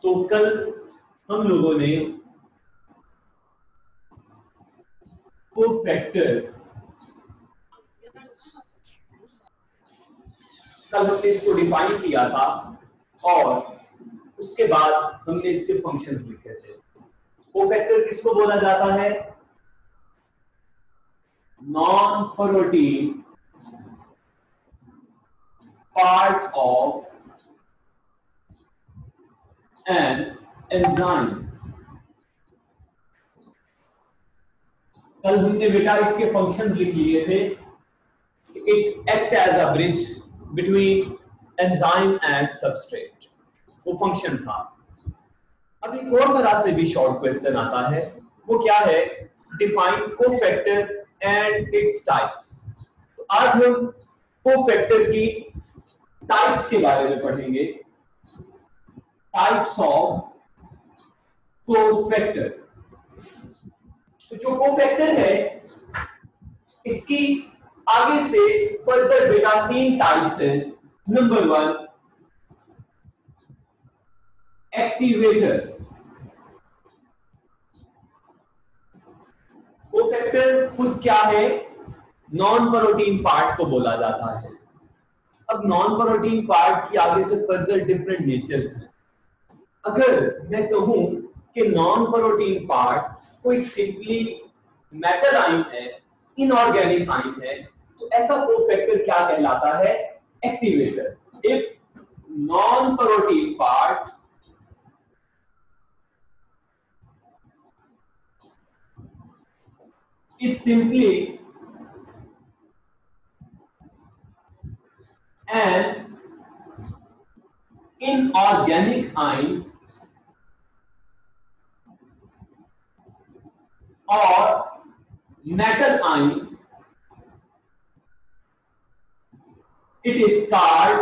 तो कल हम लोगों ने कोफैक्टर कल हमने इसको डिफाइन किया था और उसके बाद हमने इसके फंक्शंस लिखे थे। कोफैक्टर किसको बोला जाता है? Non protein part of an enzyme. कल हमने बेटा इसके फंक्शंस लिख लिए थे। It act as a bridge between enzyme and substrate, वो फंक्शन था। अब एक और तरह से भी शॉर्ट क्वेश्चन आता है, वो क्या है? Define cofactor and its types. तो आज हम कोफैक्टर की टाइप्स के बारे में पढ़ेंगे। Types of cofactor. तो जो कोफैक्टर है इसकी आगे से फर्दर बेटा 3 टाइप्स हैं। Number 1 activator. कोफैक्टर खुद क्या है? नॉन प्रोटीन पार्ट को बोला जाता है। अब नॉन प्रोटीन पार्ट की आगे से फर्दर डिफरेंट नेचर्स हैं। अगर मैं कहूं कि नॉन प्रोटीन पार्ट कोई सिंपली मेटल आयन है, इनऑर्गेनिक आयन है, तो ऐसा कोफैक्टर क्या कहलाता है? Activator. If non protein part is simply an inorganic ion or metal ion, it is called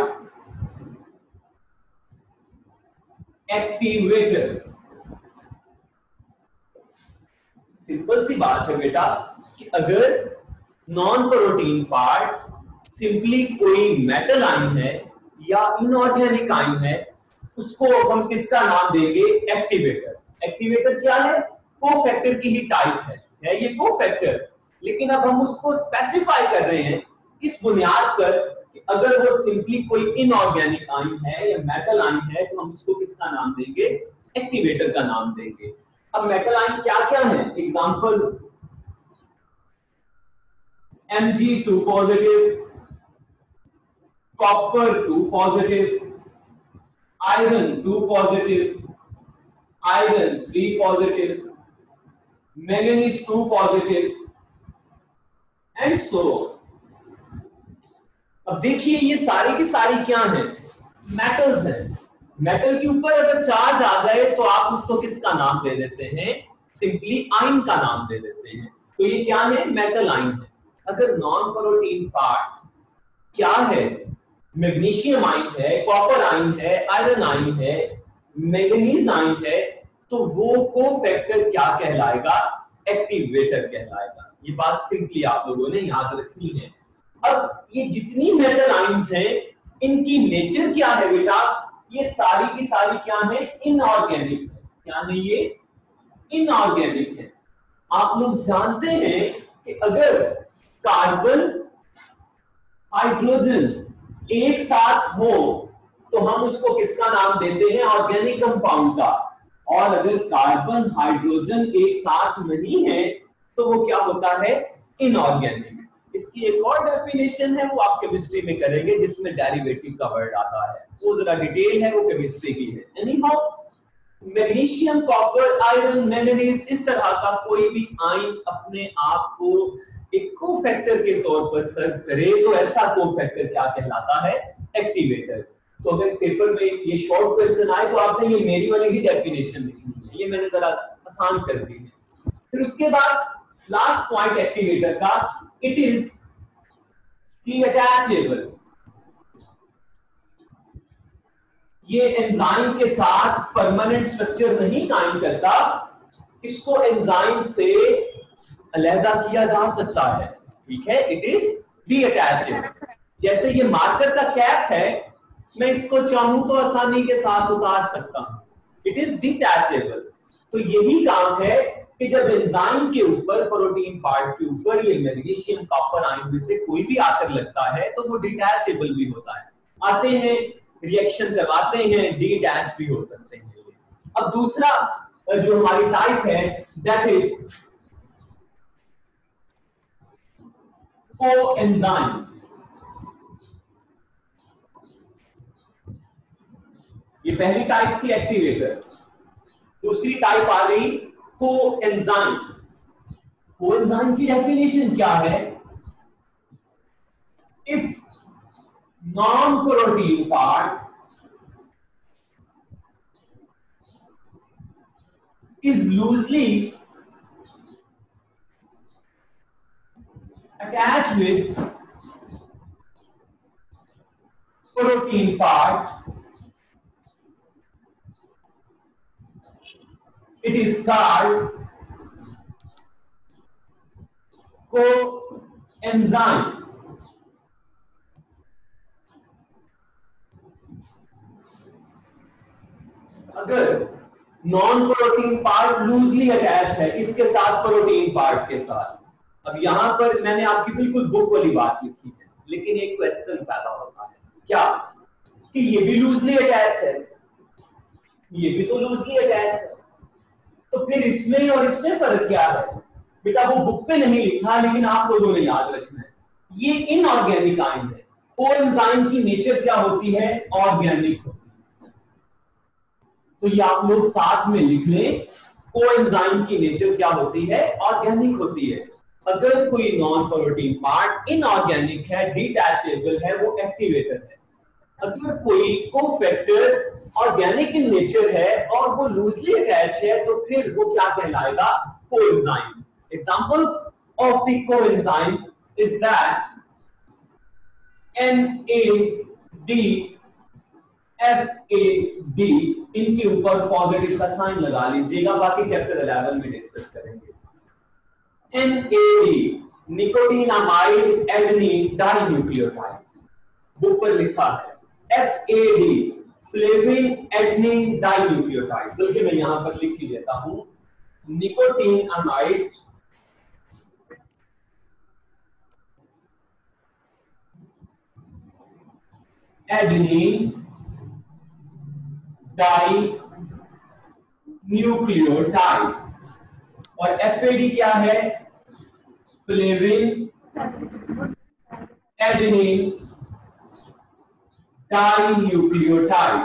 activator। Simple सी बात है बेटा कि अगर नॉन प्रोटीन पार्ट सिंपली कोई मेटल आयन है या इनऑर्गेनिक आयन है, उसको हम किसका नाम देंगे? एक्टिवेटर। एक्टिवेटर क्या है? कोफैक्टर की ही टाइप है ये कोफैक्टर। लेकिन अब हम उसको स्पेसिफाई कर रहे हैं इस बुनियाद पर कि अगर वो सिंपली कोई इनऑर्गेनिक आयन है या मेटल आयन है तो हम उसको किसका नाम देंगे? एक्टिवेटर का नाम देंगे। अब मेटल आयन क्या क्या है? Example Mg2 positive, copper 2 positive, iron 2 positive, iron 3 positive, manganese 2 positive and so. अब देखिए ये सारी की सारी क्या हैं? मेटल्स हैं। मेटल के ऊपर अगर चार्ज आ जाए तो आप उसको किसका नाम दे देते हैं? सिंपली आयन का नाम दे देते हैं। तो ये क्या है? मेटल आयन है। अगर नॉन प्रोटीन पार्ट क्या है? मैग्नीशियम आयन है, कॉपर आयन है, आयरन आयन है, मैंगनीज आयन है, तो वो कोफैक्टर क्या कहलाएगा? एक्टिवेटर कहलाएगा। ये बात सिंपली आप लोगों ने याद रखनी है। अब ये जितनी मेटल आयन्स हैं इनकी नेचर क्या है बेटा? ये सारी की सारी क्या है? इनऑर्गेनिक है। क्या है ये? इनऑर्गेनिक है। आप लोग जानते हैं कि अगर कार्बन हाइड्रोजन एक साथ हो तो हम उसको किसका नाम देते हैं? ऑर्गेनिक कंपाउंड का। और अगर कार्बन हाइड्रोजन एक साथ नहीं है तो वो क्या होता है? इनऑर्गेनिक। इसकी एक और डेफिनेशन है, वो आप केमिस्ट्री में करेंगे जिसमें डेरिवेटिव का वर्ड आता है, वो जरा डिटेल है, वो केमिस्ट्री की है। Anyhow magnesium, copper, iron, manganese, इस तरह का कोई भी आयन अपने आप को एक कोफैक्टर के तौर पर सर्व करे तो ऐसा कोफैक्टर क्या कहलाता है? एक्टिवेटर। तो अगर पेपर में ये शॉर्ट क्वेश्चन आए तो आपने ये मेरी वाली ही डेफिनेशन लिखनी है, ये मैंने जरा आसान कर दी है। फिर उसके बाद लास्ट पॉइंट एक्टिवेटर का, इट इज अटैचेबल। ये एंजाइम के साथ परमानेंट स्ट्रक्चर नहीं कायम करता, इसको एंजाइम से अलहदा किया जा सकता है। ठीक है, इट इज डी अटैचेबल। जैसे ये मार्कर का कैप है, मैं इसको चाहूं तो आसानी के साथ उतार सकता हूं, इट इज डिटैचेबल। तो यही काम है कि जब एंजाइम के ऊपर, प्रोटीन पार्ट के ऊपर ये मैग्नीशियम कॉपर आयन में से कोई भी आकर लगता है तो वो डिटैचेबल भी होता है, आते हैं रिएक्शन करवाते हैं, डिटैच भी हो सकते हैं। अब दूसरा जो हमारी टाइप है दैट इज कोएंजाइम। ये पहली टाइप थी एक्टिवेटर, दूसरी टाइप आ गई कोएंजाइम। कोएंजाइम की डेफिनेशन क्या है? If non protein part is loosely attached with protein part, it is called coenzyme। अगर non protein part loosely attach है, किसके साथ? प्रोटीन पार्ट के साथ। अब यहां पर मैंने आपकी बिल्कुल बुक वाली बात लिखी है, लेकिन एक क्वेश्चन पैदा होता है क्या कि ये भी लूजली अटैच है, ये भी तो लूजली अटैच है, तो फिर इसमें और इसमें फर्क क्या है? बेटा वो बुक पे नहीं लिखा, लेकिन आप लोगों ने याद रखना है, ये इनऑर्गेनिक आयन है। कोएंजाइम की नेचर क्या होती है? ऑर्गेनिक होती है। तो ये आप लोग साथ में लिख लें, कोएंजाइम की नेचर क्या होती है? ऑर्गेनिक होती है। अगर कोई नॉन प्रोटीन पार्ट इनऑर्गेनिक है, डिटैचेबल है, वो एक्टिवेटर है। अगर कोई कोफैक्टर ऑर्गेनिक इन नेचर है और वो लूजली अटैच है, तो फिर वो क्या कहलाएगा? Coenzyme. Examples of the coenzyme is that NAD, FAD, इनके ऊपर पॉजिटिव का साइन लगा लीजिएगा, बाकी चैप्टर 11 में डिस्कस करेंगे। NAD nicotinamide adenine dinucleotide, book पर लिखा है। FAD फ्लेविन एडेनिन डाइन्यूक्लियोटाइड, बल्कि मैं यहां पर लिख ही देता हूं, निकोटीनामाइड एडेनिन डाई न्यूक्लियोटाइड। और FAD क्या है? Flavin adenine dinucleotide.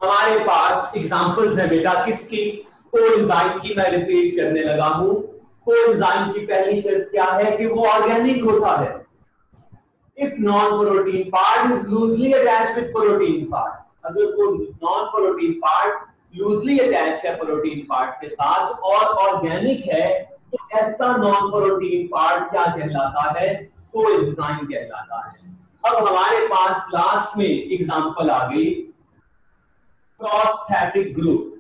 हमारे पास एग्जांपल्स है बेटा किसकी? कोएंजाइम की। मैं रिपीट करने लगा हूं, कोएंजाइम की पहली शर्त क्या है कि वो ऑर्गेनिक होता है। If non-protein part is loosely attached with protein part, अगर वो non-protein part loosely attached है protein part के साथ और organic है, तो ऐसा non-protein part क्या कहलाता है? कोएंजाइम कहलाता है। अब हमारे पास लास्ट में एग्जांपल आ गई प्रोस्थेटिक ग्रुप।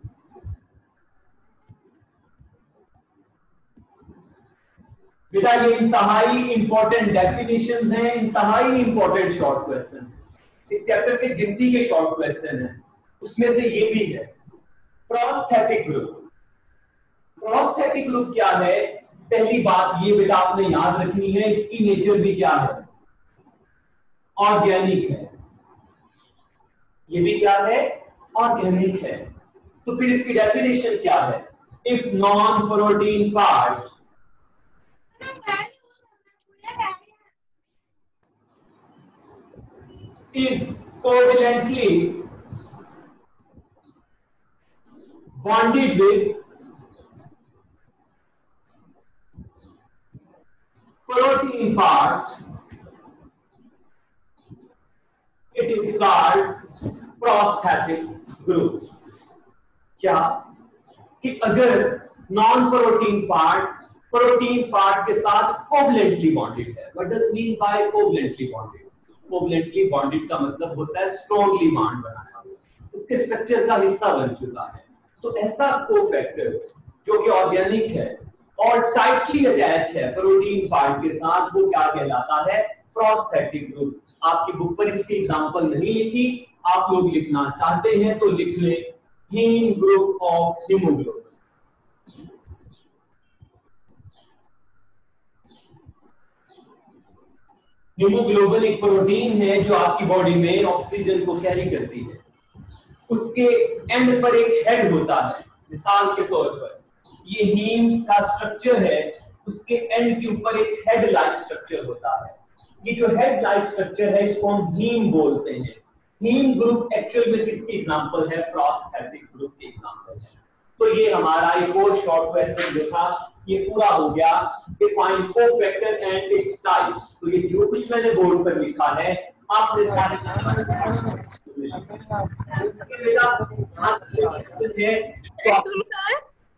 बेटा ये इंतहाई इंपॉर्टेंट डेफिनेशंस हैं, इंतहाई इंपॉर्टेंट शॉर्ट क्वेश्चन। इस चैप्टर के गिनती के शॉर्ट क्वेश्चन हैं, उसमें से ये भी है। प्रोस्थेटिक ग्रुप, प्रोस्थेटिक ग्रुप क्या है? पहली बात ये बेटा आपने याद रखनी है, इसकी नेचर भी क्या है? ऑर्गेनिक है। ये भी क्या है? ऑर्गेनिक है। तो फिर इसकी डेफिनेशन क्या है? If non protein part is covalently bonded with protein part, it is called prosthetic group। क्या कि अगर non protein part protein part के साथ कोवलेंटली बॉन्डेड है। What does mean by covalently bonded? Covalently bonded का मतलब होता है स्ट्रॉन्गली बॉन्ड बनाया हुआ, उसके स्ट्रक्चर का हिस्सा बन चुका है। तो ऐसा कोफैक्टर जो कि ऑर्गेनिक है और टाइटली अटैच है प्रोटीन पार्ट के साथ, वो क्या कहलाता है? Prosthetic group. आपकी बुक पर इसकी एग्जांपल नहीं लिखी, आप लोग लिखना चाहते हैं तो लिख लें haem group of haemoglobin. Haemoglobin एक प्रोटीन है जो आपकी बॉडी में ऑक्सीजन को कैरी करती है। उसके एंड पर एक हेड होता है, मिसाल के तौर पर ये हीम का स्ट्रक्चर है, उसके एंड के ऊपर एक हेड लाइक स्ट्रक्चर होता है। ये जो हेड लाइक स्ट्रक्चर है इसको हम हीम बोलते हैं। हीम ग्रुप एक्चुअल में किसकी एग्जांपल है? प्रोस्थेटिक ग्रुप की एग्जांपल है। तो ये हमारा एक और शॉर्ट क्वेश्चन जो था ये पूरा हो गया। Define cofactor and its types. तो ये जो कुछ मैंने बोर्ड पर लिखा है आपने सारे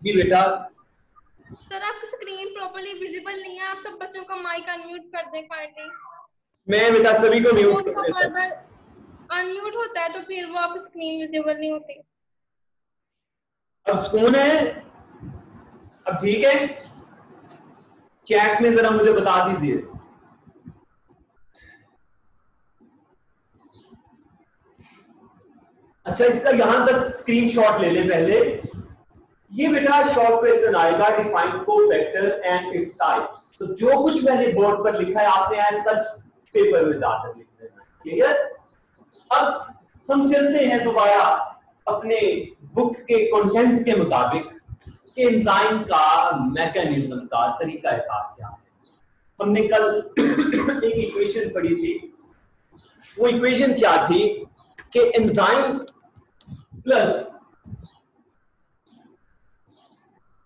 जी बेटा। सर आपकी स्क्रीन प्रॉपर्ली विजिबल नहीं है, आप सब बच्चों का माइक अनम्यूट कर दें काइंडली। मैं बेटा सभी को म्यूट कर देता हूं। अनम्यूट होता है तो फिर वो आपकी स्क्रीन विजिबल नहीं होती। अब सुकून है? अब ठीक है? चैट में जरा मुझे बता दीजिए। अच्छा, इसका यहां तक स्क्रीनशॉट ले लें पहले। ये बेटा शॉर्ट क्वेश्चन आएगा, define cofactor and its types. तो जो कुछ मैंने बोर्ड पर लिखा है आपने एज सच पेपर में जाकर लिख देना। क्लियर? अब हम चलते हैं दोबारा अपने बुक के कंटेंट्स के मुताबिक कि एंजाइम का मैकेनिज्म का तरीकाकार क्या है। हमने कल एक इक्वेशन पढ़ी थी। वो इक्वेशन क्या थी कि एंजाइम प्लस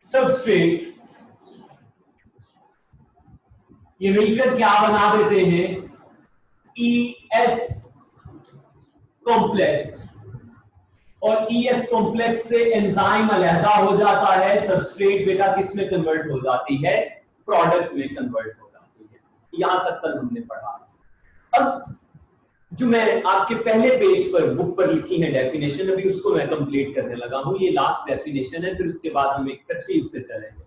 सबस्ट्रेट ये मिलकर क्या बना देते हैं? ES complex. और ES कॉम्प्लेक्स से एंजाइम अलहदा हो जाता है, सबस्ट्रेट बेटा किस में कन्वर्ट हो जाती है? प्रोडक्ट में कन्वर्ट हो जाती है। यहां तक कल हमने पढ़ा। अब जो मैं आपके पहले पेज पर बुक पर लिखी है डेफिनेशन, अभी उसको मैं कंप्लीट करने लगा हूं। ये लास्ट डेफिनेशन है, फिर उसके बाद हम एक तरतीब से चलेंगे।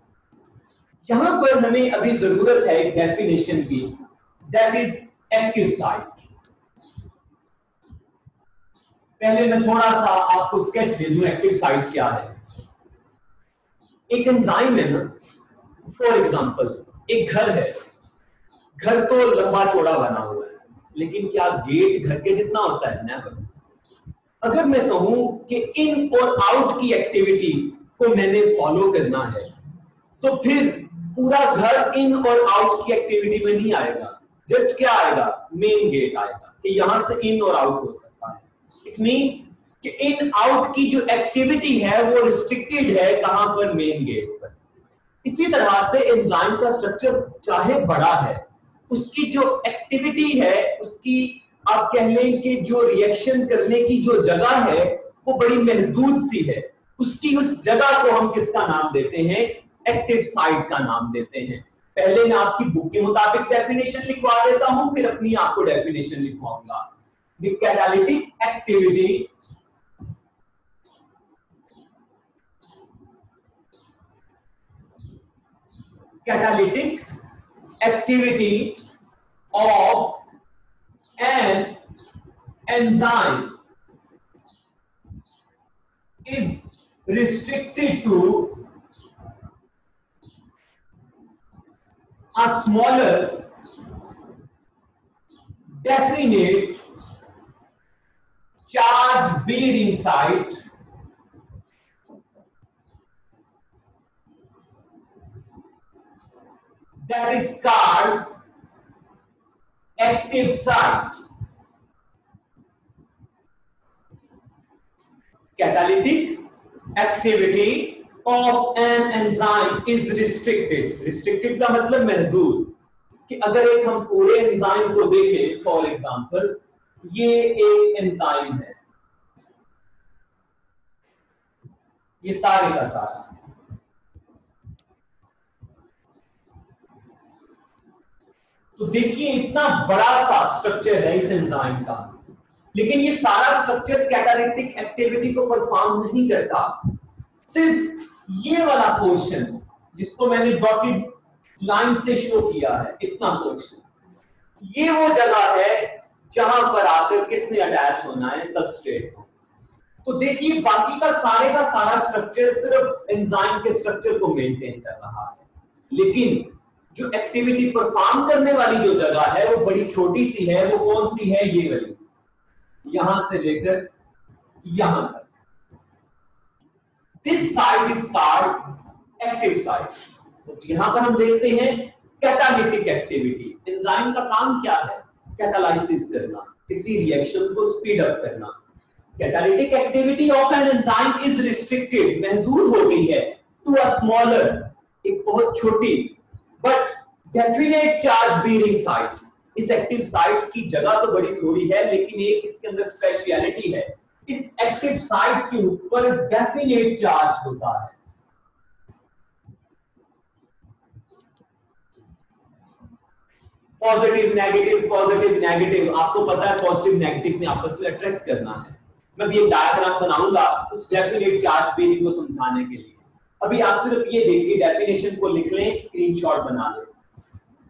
यहां पर हमें अभी जरूरत है एक डेफिनेशन की, दैट इज एक्टिव साइट। पहले मैं थोड़ा सा आपको स्केच दे दूं एक्टिव साइट क्या है। एक एंजाइम है ना, फॉर एग्जांपल एक घर है, घर तो लंबा चौड़ा बना हुआ है लेकिन क्या गेट घर के जितना होता है? नेवर। अगर मैं कहूं कि इन और आउट की एक्टिविटी को मैंने फॉलो करना है तो फिर पूरा घर इन और आउट की एक्टिविटी में नहीं आएगा। जस्ट क्या आएगा? मेन गेट आएगा कि यहां से इन और आउट हो सकता है। इट मीन कि इन आउट की जो एक्टिविटी है वो रिस्ट्रिक्टेड है कहां पर? मेन गेट पर। इसी तरह से एंजाइम का स्ट्रक्चर चाहे बड़ा है, उसकी जो एक्टिविटी है, उसकी आप कह लें कि जो रिएक्शन करने की जो जगह है वो बड़ी महदूद सी है। उसकी उस जगह को हम किसका नाम देते हैं? एक्टिव साइट का नाम देते हैं। पहले मैं आपकी बुक के मुताबिक डेफिनेशन लिखवा देता हूं, फिर अपनी आपको डेफिनेशन लिखवाऊंगा। The catalytic activity of an enzyme is restricted to a smaller definite charge bearing site that is called active site. Catalytic activity of an enzyme is restricted. Restricted का मतलब महदूद। कि अगर एक हम पूरे एंजाइम को देखें, फॉर एग्जांपल ये एक एंजाइम है, ये सारे का सारा, तो देखिए इतना बड़ा सा स्ट्रक्चर है इस एंजाइम का, लेकिन ये सारा स्ट्रक्चर कैटालिटिक एक्टिविटी को परफॉर्म नहीं करता। सिर्फ ये वाला पोर्शन जिसको मैंने डॉटेड लाइन से शो किया है, इतना पोर्शन, ये वो जगह है जहां पर आकर किसने अटैच होना है, सबस्ट्रेट को। तो देखिए बाकी का सारा स्ट्रक्चर सिर्फ एंजाइम के स्ट्रक्चर को मेंटेन कर रहा है, लेकिन जो एक्टिविटी परफॉर्म करने वाली जो जगह है वो बड़ी छोटी सी है। वो कौन सी है, ये वाली, यहां से लेकर यहां तक। This side is called active side. तो यहां पर हम देखते हैं कैटालिटिक एक्टिविटी। एंजाइम का काम क्या है, कैटालाइसिस करना, किसी रिएक्शन को स्पीड अप करना। Catalytic activity of an enzyme is restricted, महदूद हो गई है, टू अ स्मॉलर, एक बहुत छोटी but definite charge bearing site. इस एक्टिव साइट की जगह तो बड़ी थोड़ी है, लेकिन एक इसके अंदर स्पेशलिटी है, इस एक्टिव साइट के ऊपर डेफिनेट चार्ज होता है। पॉजिटिव नेगेटिव, आपको पता है पॉजिटिव नेगेटिव में आपस में अट्रैक्ट करना है। मैं भी एक डायग्राम बनाऊंगा उस डेफिनेट चार्ज बीयरिंग को समझाने के लिए। अभी आप सिर्फ ये देखिए, डेफिनेशन को लिख लें, स्क्रीनशॉट बना लें।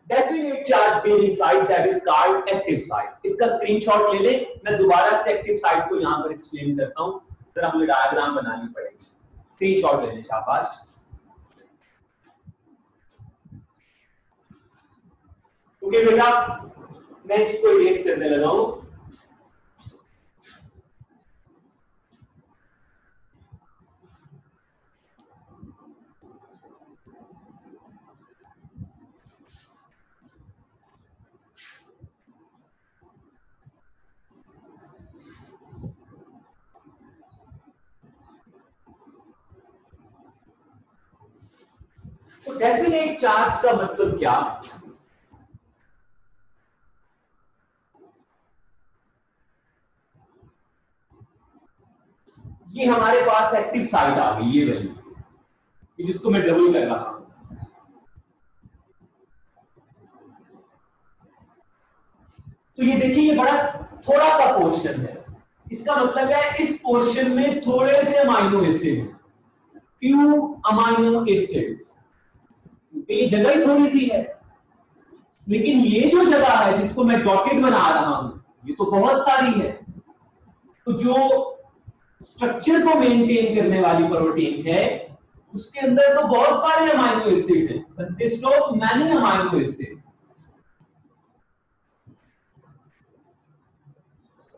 Definite charge bearing site that is called active site. इसका स्क्रीनशॉट ले लें। मैं दोबारा से एक्टिव साइट को यहां पर एक्सप्लेन करता हूं, जरा मुझे डायग्राम बनानी पड़ेगी। स्क्रीनशॉट ले लें, शाबाश। ओके बेटा, मैं इसको इरेज करने लगा हूं। तो डेफिनेट चार्ज का मतलब क्या, ये हमारे पास एक्टिव साइट आ गई, ये वाली, जिसको मैं डबल कर रहा हूं। तो ये देखिए, ये बड़ा थोड़ा सा पोर्शन है, इसका मतलब है इस पोर्शन में थोड़े से amino acid, few amino acids. ये जगह ही थोड़ी सी है, लेकिन ये जो जगह है जिसको मैं डॉटेड बना रहा हूं, ये तो बहुत सारी है। तो जो स्ट्रक्चर को मेंटेन करने वाली प्रोटीन है, उसके अंदर तो बहुत सारे अमाइनो एसिड हैं, consist of many amino acid.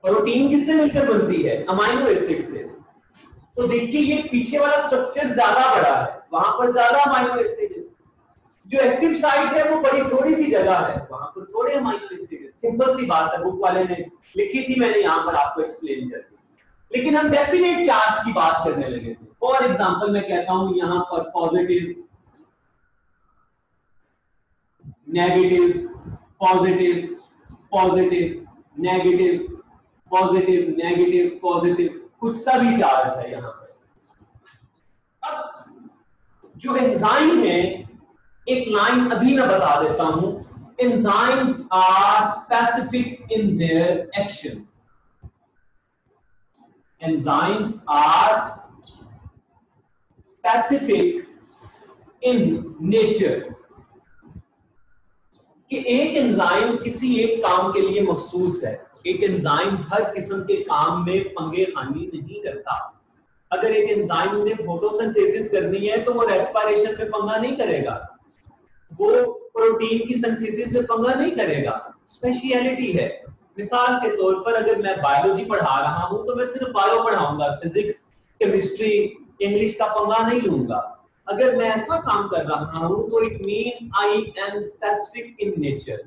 Protein किससे मिलकर बनती है, अमाइनो एसिड से। तो देखिए ये पीछे वाला स्ट्रक्चर ज्यादा बड़ा है, वहां पर ज्यादा अमाइनो एसिड है। जो एक्टिव साइट है वो बड़ी थोड़ी सी जगह है, वहां पर थोड़े अमाइनो एसिड है। सिंपल सी बात है, बुक वाले ने लिखी थी, मैंने यहां पर आपको एक्सप्लेन कर दी। लेकिन हम डेफिनेट चार्ज की बात करने लगे थे। फॉर एग्जांपल मैं कहता हूं यहां पर positive negative, positive positive negative, positive negative positive, कुछ सा भी चार्ज है यहां पर। अब जो एंजाइम है, एक लाइन अभी मैं बता देता हूं, enzymes are specific in their action. Enzymes are specific in nature, कि एक एंजाइम किसी एक काम के लिए मखसूस है। एक एंजाइम हर किस्म के काम में पंगे खानी नहीं करता। अगर एक एंजाइम ने फोटोसिंथेसिस करनी है तो वो रेस्पिरेशन में पंगा नहीं करेगा, वो प्रोटीन की सिंथेसिस में पंगा नहीं करेगा। स्पेशलिटी है। मिसाल के तौर पर अगर मैं बायोलॉजी पढ़ा रहा हूं तो मैं सिर्फ बायो पढ़ाऊंगा, फिजिक्स केमिस्ट्री इंग्लिश का पंगा नहीं लूंगा। अगर मैं ऐसा काम कर रहा हूं तो it mean I am specific in nature,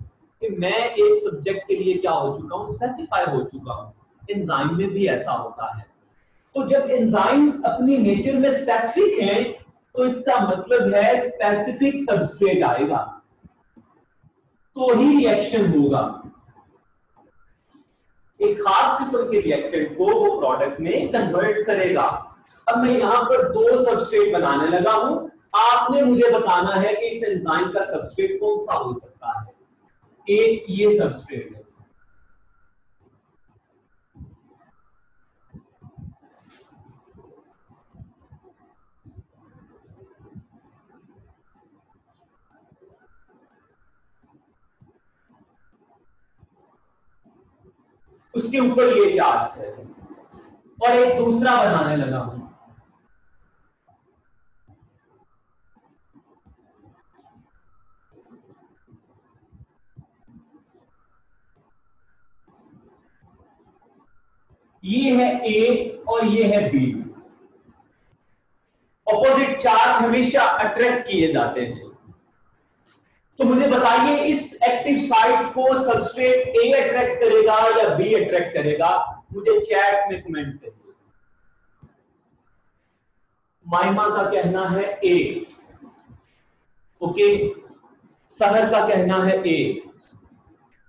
कि मैं एक सब्जेक्ट के लिए क्या हो चुका हूं, स्पेसिफाई हो चुका हूं। एंजाइम में भी ऐसा होता है। तो जब एंजाइम्स अपनी नेचर में स्पेसिफिक हैं, तो इसका मतलब है स्पेसिफिक सबस्ट्रेट आएगा तो ही रिएक्शन होगा। एक खास किस्म के रिएक्टेंट को वो प्रोडक्ट में कन्वर्ट करेगा। अब मैं यहां पर दो सबस्ट्रेट बनाने लगा हूं, आपने मुझे बताना है कि इस एंजाइम का सबस्ट्रेट कौन सा हो सकता है। एक ये सबस्ट्रेट है, उसके ऊपर ये चार्ज है और एक दूसरा बनाने लगा हूं। ये है ए और ये है बी। ऑपोजिट चार्ज हमेशा अट्रैक्ट किए जाते हैं। तो मुझे बताइए इस एक्टिव साइट को सबस्ट्रेट ए अट्रैक्ट करेगा या बी अट्रैक्ट करेगा? मुझे चैट में कमेंट करिए। माइमा का कहना है ए, ओके। सहर का कहना है ए,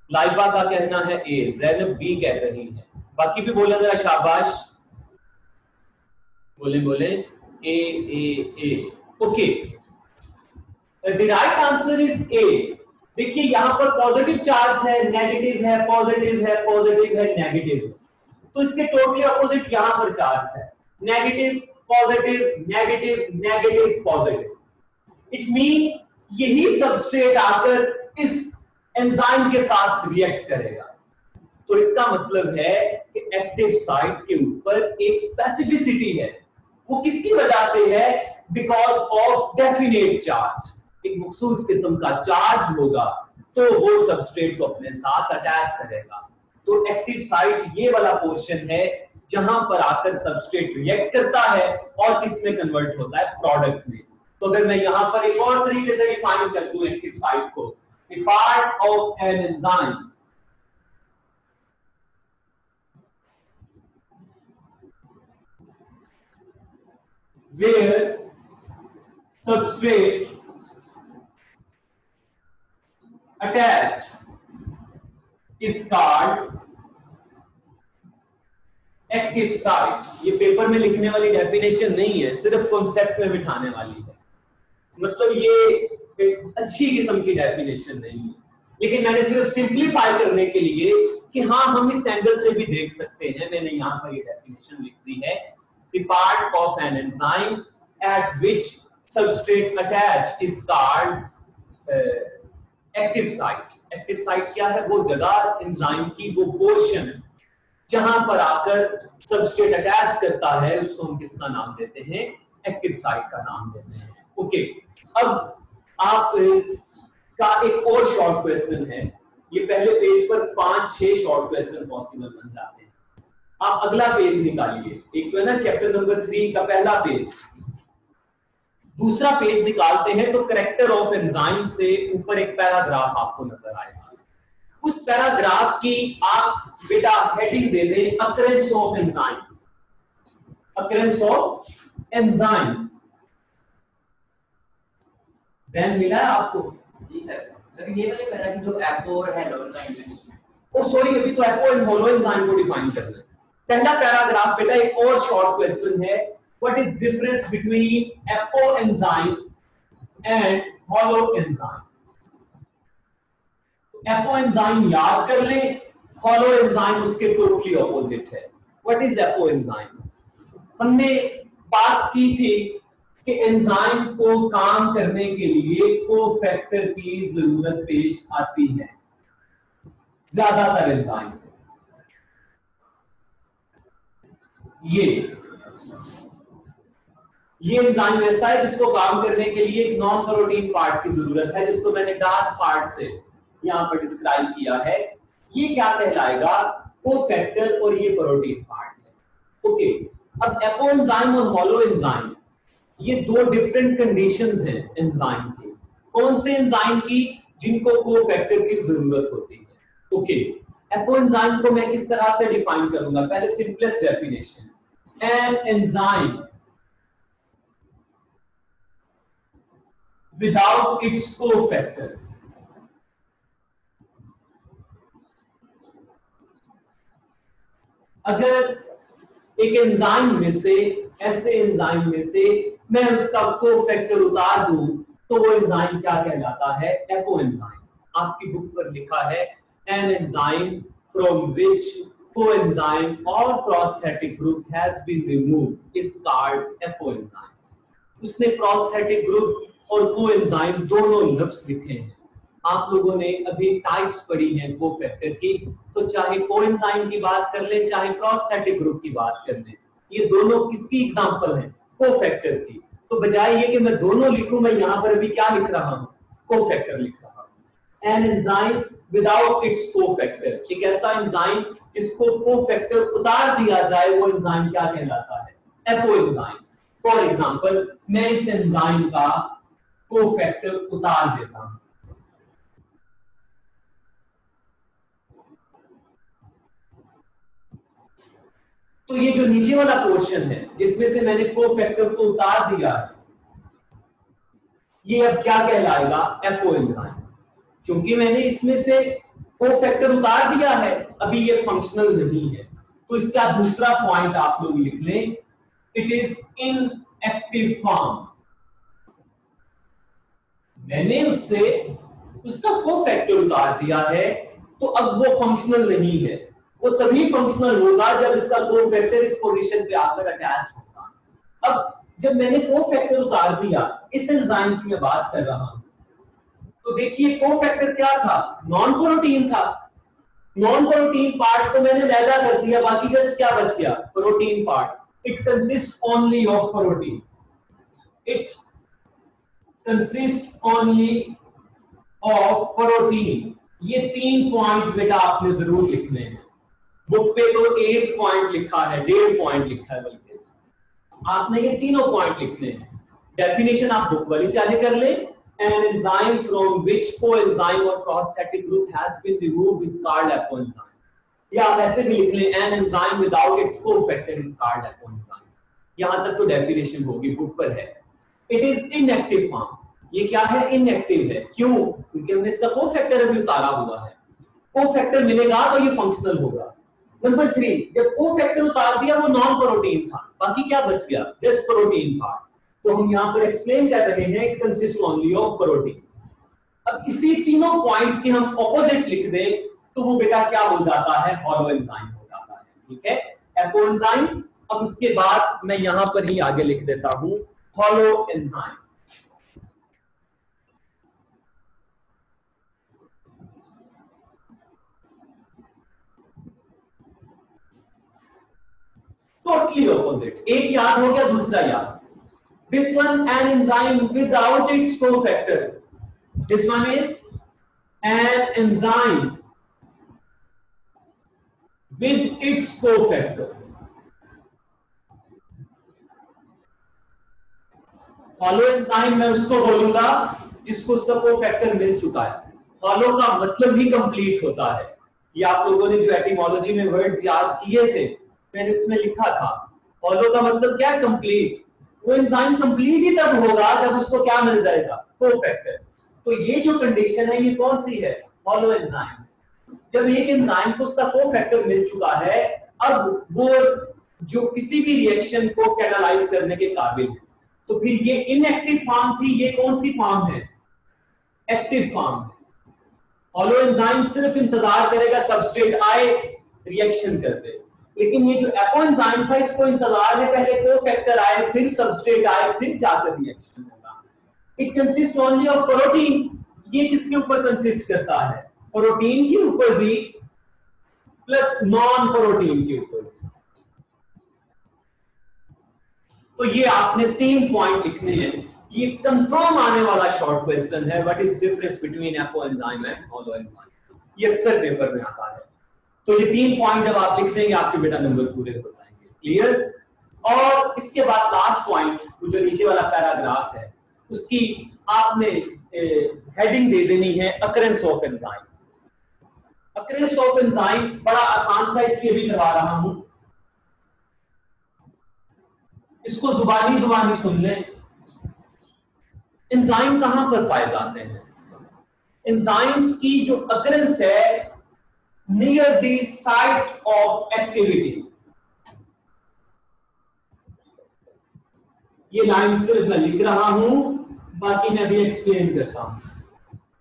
लाइबा का कहना है ए, ज़ैनब बी कह रही है। बाकी भी बोले जरा, शाबाश, बोले बोले A A A, okay. The right answer is A. देखिए यहां पर पॉजिटिव चार्ज है, नेगेटिव है, पॉजिटिव है, पॉजिटिव है, नेगेटिव है। तो इसके टोटली अपोजिट यहां पर चार्ज है, negative positive negative negative positive. It mean यही सबस्ट्रेट आकर इस एंजाइम के साथ रिएक्ट करेगा। तो इसका मतलब है कि एक्टिव साइट के ऊपर एक स्पेसिफिसिटी है। वो किसकी वजह से है? Because of definite charge. एक मखसूस किस्म का चार्ज होगा तो वो सबस्ट्रेट को अपने साथ अटैच करेगा। तो एक्टिव साइट ये वाला पोर्शन है जहां पर आकर सबस्ट्रेट रिएक्ट करता है और इसमें कन्वर्ट होता है प्रोडक्ट में। तो अगर मैं यहां पर एक और तरीके से डिफाइन कर दूं एक्टिव साइट को, a part of an enzyme where substrate attached is called active site. ये पेपर में लिखने वाली डेफिनेशन नहीं है, सिर्फ कॉन्सेप्ट में बिठाने वाली है। मतलब ये एक अच्छी किस्म की डेफिनेशन नहीं है, लेकिन मैंने सिर्फ सिंपलीफाई करने के लिए कि हाँ हम इस एंगल से भी देख सकते हैं, मैंने यहाँ पर ये डेफिनेशन लिख दी है। The part of an enzyme at which substrate attached is called active site। Active site क्या है? वो जगह एंजाइम की, वो पोर्शन जहां पर आकर सबस्ट्रेट अटैच करता है, उसको हम किसका नाम देते हैं? एक्टिव साइट का नाम देते हैं। ओके, अब आप का एक और शॉर्ट क्वेश्चन है। ये पहले पेज पर 5-6 शॉर्ट क्वेश्चन पॉसिबल बन जाते हैं। आप अगला पेज निकालिए, एक तो है ना चैप्टर नंबर 3 का पहला पेज, दूसरा पेज निकालते हैं तो कैरेक्टर ऑफ एंजाइम से ऊपर एक पैराग्राफ आपको नजर आएगा। उस पैराग्राफ की आप बेटा हेडिंग दे दें occurrence of enzyme. Occurrence of enzyme then मिला है आपको? जी सर। सर ये तो कह रहा है कि जो एपो और हेलो का इंटरनेशन, ओ सॉरी, अभी तो एपो एंड होलो एंजाइम को डिफाइन करना है। पहला पैराग्राफ बेटा एक और शॉर्ट क्वेश्चन है, what is difference between apo enzyme and holo enzyme? Apo enzyme याद कर ले, होलो एंजाइम उसके टोटली ऑपोजिट है। What is apo enzyme? हमने बात की थी कि एंजाइम को काम करने के लिए कोफैक्टर की जरूरत पेश आती है ज्यादातर एंजाइम। ये एंजाइम ऐसा है जिसको काम करने के लिए एक नॉन प्रोटीन पार्ट की जरूरत है, जिसको मैंने डार्क पार्ट से यहां पर डिस्क्राइब किया है। ये क्या कहलाएगा? कोफैक्टर, और ये प्रोटीन पार्ट है। ओके, अब एपो एंजाइम और होलो एंजाइम ये दो डिफरेंट कंडीशंस हैं एंजाइम की। कौन से एंजाइम की? जिनको कोफैक्टर की जरूरत होती है। ओके, एपो एंजाइम को मैं किस तरह से डिफाइन करूंगा? पहले simplest definition, an enzyme without its cofactor अगर एक एंजाइम में से, ऐसे एंजाइम में से मैं उसका कोफैक्टर उतार दूं तो वो एंजाइम क्या कहलाता है? Apo enzyme. आपकी बुक पर लिखा है an enzyme from which coenzyme और prosthetic group has been removed is called apo enzyme. उसने प्रोस्थेटिक ग्रुप और कोएंजाइम दोनों लफ्ज लिखे हैं। आप लोगों ने अभी टाइप्स पढ़ी हैं कोफैक्टर की, तो चाहे कोएंजाइम की बात कर ले, चाहे प्रोस्थेटिक ग्रुप की बात कर ले, ये दोनों किसकी एग्जांपल हैं? कोफैक्टर की। तो बजाय ये कि मैं दोनों लिखूं, मैं यहाँ पर अभी क्या लिख रहा हूँ? कोफैक्टर लिख रहा हूँ। An enzyme without its cofactor, एक ऐसा एंजाइम जिसको कोफैक्टर उतार दिया जाए, वो एंजाइम क्या कहलाता है? Apo enzyme. फॉर एग्जांपल, मैं इस एंजाइम का कोफैक्टर उतार देता हूं, तो ये जो नीचे वाला पोर्शन है जिसमें से मैंने कोफैक्टर को उतार दिया है, ये अब क्या कहलाएगा? Apo enzyme. क्योंकि मैंने इसमें से कोफैक्टर उतार दिया है, अभी ये फंक्शनल नहीं है, तो इसका दूसरा पॉइंट आप लोग लिख लें, it is in active form. मैंने उससे उसका कोफैक्टर उतार दिया है, तो अब वो फंक्शनल नहीं है। वो तभी फंक्शनल होगा जब इसका कोफैक्टर इस पोजीशन पे आकर अटैच होगा। अब जब मैंने कोफैक्टर उतार दिया, इस एंजाइम की मैं बात कर रहा हूं, तो देखिए कोफैक्टर क्या था? नॉन प्रोटीन था। नॉन प्रोटीन पार्ट को मैंने लैदा कर दिया, बाकी जस्ट क्या बच गया? Protein part. It consist only of protein, it consist only of protein. ये 3 पॉइंट बेटा आपने जरूर लिखने हैं। बुक पे तो 1 पॉइंट लिखा है, 1.5 पॉइंट लिखा है, बल्कि आपने ये तीनों पॉइंट लिखने हैं। डेफिनेशन आप बुक वाली चाहे कर ले, an enzyme from which coenzyme or prosthetic group has been removed is called apoenzyme, या आप ऐसे भी लिख लें, an enzyme without its cofactor is called apoenzyme। यहां तक तो डेफिनेशन होगी, बुक पर है। It is inactive form. ये क्या है? इनएक्टिव है। क्यों? क्योंकि हमने इसका कोफैक्टर अभी उतारा हुआ है। कोफैक्टर मिलेगा तो ये फंक्शनल होगा। नंबर 3, जब कोफैक्टर उतार दिया वो नॉन प्रोटीन था, बाकी क्या बच गया? Just protein part. तो हम यहां पर एक्सप्लेन कर रहे हैं, it consist only of protein. अब इसी तीनों पॉइंट के हम ऑपोजिट लिख दें तो वो बेटा क्या हो जाता है? हॉलो एंजाइम हो जाता है। ठीक है, एपो एंजाइम। अब उसके बाद मैं यहां पर ही आगे लिख देता हूं हॉलो एंजाइम। Totally opposite. एक याद हो गया, दूसरा याद। This one an enzyme without its cofactor. This one is an enzyme with its cofactor. Hollow enzyme मैं उसको बोलूंगा जिसको उसका कोफैक्टर मिल चुका है। हॉलो का मतलब ही कंप्लीट होता है। ये आप लोगों ने जो एटिमोलॉजी में वर्ड्स याद किए थे, मैंने उसमें लिखा था, हॉलो का मतलब क्या है? कंप्लीट। वो एंजाइम कंप्लीट ही तब होगा जब उसको क्या मिल जाएगा? कोफैक्टर। तो ये जो कंडीशन है ये कौन सी है? Hollow enzyme. जब एक एंजाइम को उसका कोफैक्टर मिल चुका है, अब वो जो किसी भी रिएक्शन को कैटालाइज करने के काबिल है। तो फिर ये इनएक्टिव फॉर्म थी, ये कौन सी फॉर्म है? एक्टिव फॉर्म है। हॉलो एंजाइम सिर्फ इंतजार करेगा सबस्ट्रेट आए, रिएक्शन कर दे। लेकिन ये जो एपो एंजाइम था, इसको इंतजार है पहले कोफैक्टर आए, फिर सबस्ट्रेट आए, फिर जाकर रिएक्शन होगा। It consist only of protein. ये किसके ऊपर कंसिस्ट करता है? प्रोटीन के ऊपर भी प्लस नॉन प्रोटीन के ऊपर भी। तो ये आपने 3 पॉइंट लिखने हैं। ये कंफर्म आने वाला शॉर्ट क्वेश्चन है, what is difference between apo enzyme and hollow enzyme. ये अक्सर पेपर में आता है। तो ये 3 पॉइंट जब आप लिख देंगे आपके बेटा नंबर पूरे हो जाएंगे। क्लियर? और इसके बाद लास्ट पॉइंट, जो नीचे वाला पैराग्राफ है, उसकी आपने हेडिंग दे देनी है occurrence of enzyme. Occurrence of enzyme बड़ा आसान सा, इसलिए भी करवा रहा हूं। इसको जुबानी सुन लें। एंजाइम कहां पर पाए जाते हैं? एंजाइम्स की जो अकरेंस है near the site of activity। ये लाइन सिर्फ मैं लिख रहा हूं, बाकी मैं भी एक्सप्लेन करता हूं।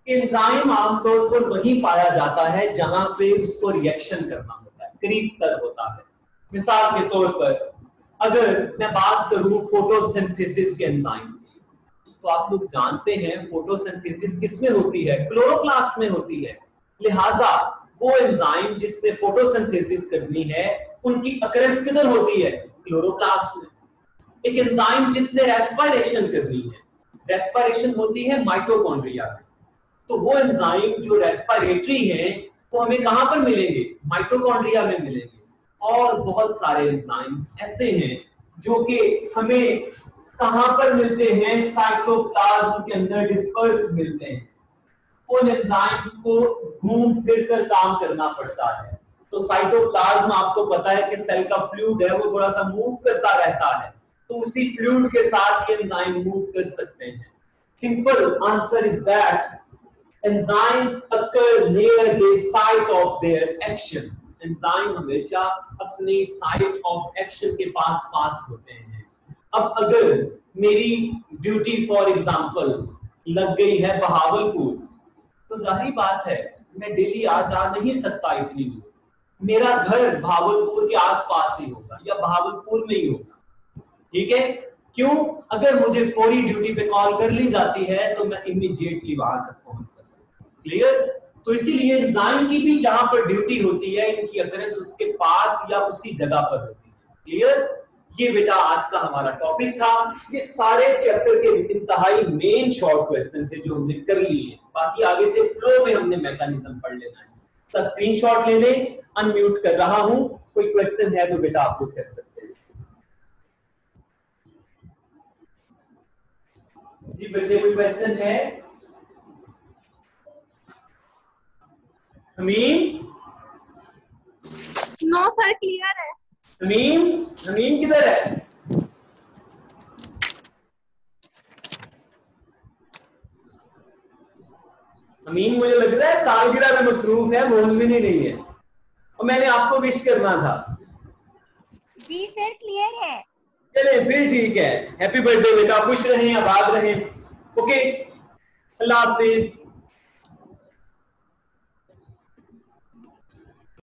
एंजाइम आमतौर पर वहीं पाया जाता है जहां पे उसको रिएक्शन करना होता है, करीब तर होता है। मिसाल के तौर पर अगर मैं बात करूं फोटोसिंथेसिस के एंजाइम्स की, तो आप लोग जानते हैं फोटोसिंथेसिस किसमें होती है? क्लोरोप्लास्ट में होती है। लिहाजा वो एंजाइम जिसने फोटोसिंथेसिस करनी है उनकी अकरेंस किधर होती है? क्लोरोप्लास्ट में। एक एंजाइम जिसने रेस्पिरेशन करनी है, रेस्पिरेशन होती है माइटोकॉन्ड्रिया में। तो वो एंजाइम जो रेस्पिरेटरी है वो हमें कहां पर मिलेंगे? माइटोकॉन्ड्रिया में मिलेंगे। और बहुत सारे एंजाइम्स ऐसे हैं जो कि हमें कहां पर मिलते हैं? साइटोप्लाज्म के अंदर डिस्पर्स मिलते हैं। उन एंजाइम को घूम फिर कर काम करना पड़ता है। तो साइटोप्लाज्म आपको पता है कि सेल का फ्लूइड है, वो थोड़ा सा मूव करता रहता है, तो उसी फ्लूइड के साथ ये एंजाइम मूव कर सकते हैं। Simple answer is that enzymes occur near the site of their action. Enzyme हमेशा अपनी साइट ऑफ एक्शन के पास होते हैं। अब अगर मेरी ड्यूटी फॉर एग्जांपल लग गई है बहावलपुर, तो जाहिर बात है मैं डेली आ जा नहीं सकता इतनी दूर। मेरा घर भावलपुर के आसपास ही होगा या भावलपुर में ही होगा, ठीक है? क्यों? अगर मुझे फौरी ड्यूटी पे कॉल कर ली जाती है तो मैं इमीडिएटली वहां तक पहुंच सकता हूं। क्लियर? तो इसीलिए एंजाइम की भी जहां पर ड्यूटी होती है इनकी अकरेंस उसके पास या उसी जगह पर होती है। क्लियर? ये बेटा आज का हमारा टॉपिक था। ये सारे चैप्टर के इंतहाई मेन शॉर्ट क्वेश्चन थे जो हमने कर लिए। बाकी आगे से फ्लो में हमने मैकेनिज्म पढ़ लेना है। तो स्क्रीनशॉट ले लें। अनम्यूट कर रहा हूं, कोई क्वेश्चन है तो बेटा आप लोग कर सकते हैं। जी बच्चे कोई क्वेश्चन है? हमीम? नो सर, क्लियर है। हमीम? हमीम किधर है? हमीम मुझे लग रहा है सालगिरह में मसरूफ है, मोहन में नहीं है। और मैंने आपको विश करना था। जी सर क्लियर है। चले फिर ठीक है। हैप्पी बर्थडे बेटा, खुश रहें, आबाद रहें। ओके, अल्लाह हाफिज।